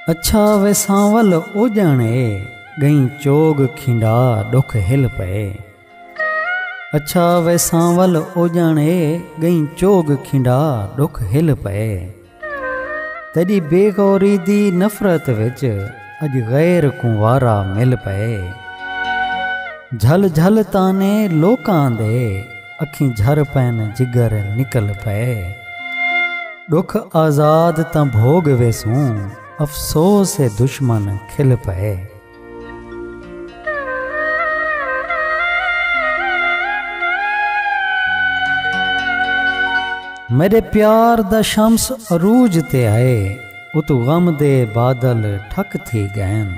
अच्छा वे सांवल ओजाणे गई चोग खिंडा डुख हिल पे। अच्छा वे सांवल ओजाणे गई चोग खिंडा डुख हिल पे। तड़ी बेगौरी दी नफरत विच अज गैर कुंवारा मिल पे। झल झल ताने लोकां दे अखी झर पैन जिगर निकल पे। दुख आजाद तां भोग वेसूं अफसोस से दुश्मन खिल पे। मेरे प्यार दा शम्स अरूज ते आए उत गम दे बादल ठक थी गैन।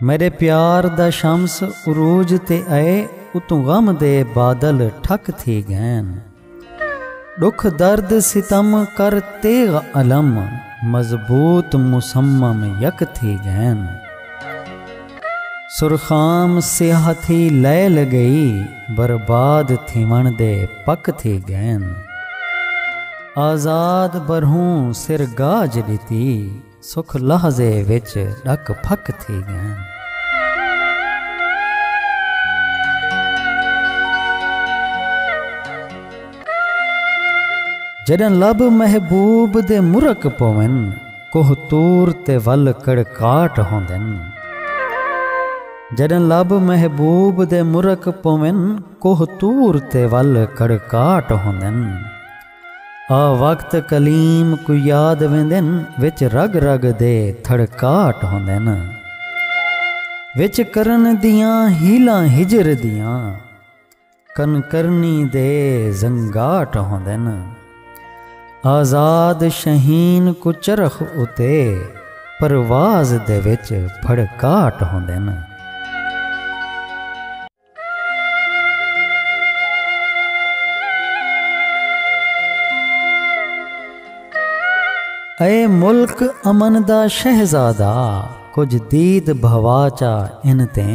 मेरे प्यार दा शम्स अरूज ते आए उत गम दे बादल ठक थी गैन। दुख दर्द सितम कर तेग अलम मजबूत मुसम्मम यक थी गैन। सुरखाम सियाहती लैल गई बर्बाद थीवण दे पक थी गैन। आजाद बरहूं सिर गाज दिती सुख लहजे विच डक फक थी गैन। जॾहिं लब महबूब दे मुरक पवन कोह तूर ते वल कड़काट होंदन। जॾहिं लब महबूब दे मुरक पवन कोह तूर ते वल कड़काट होंदन। आ वक्त कलीम को याद वेंदन विच रग रग दे थड़काट होंदन। विच करन दियां हीला हिजर दियां कन करनी दे जंगाट होंदन। आजाद शहीन को चरख उते परवाज दे विच फड़काट होंदन। ऐ मुल्क अमन दा शहजादा कुछ दीद भवाचा इन ते।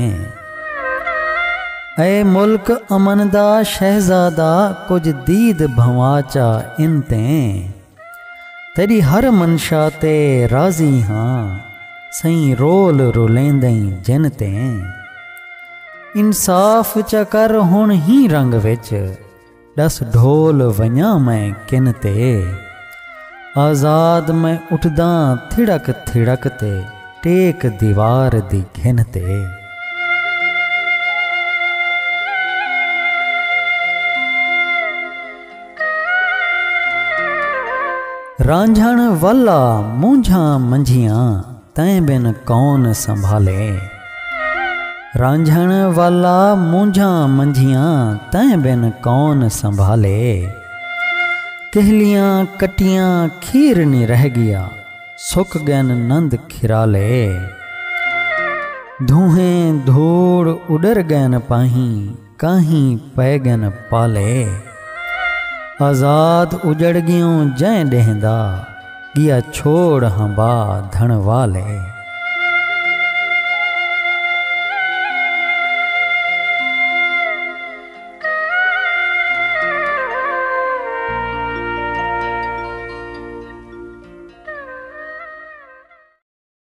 ऐ मुल्क अमन दा शहजादा कुछ दीद भवाचा इन ते। तेरी हर मनशा ते राजी हाँ सही रोल रुलेंदई जिन ते। इंसाफ चकर हुण ही रंग विच दस ढोल वञा मैं किन ते। आजाद मैं उठदा थिड़क थिड़क ते टेक दीवार दी घिन ते। रांझण वाला मूंझा मंझियां तैं बिन कौन संभाले। रांझण वाला मूंझा मंझियां तैं बिन कौन संभाले। कहलियां कटियां खीर नी रह गया सुख गैन नंद खिराले। धुएं धूड़ उडर गैन पाही काहीं पै गैन पाले। आजाद उजड़ गियों जै डेहंदा गिया छोड़ हंबा धन वाले।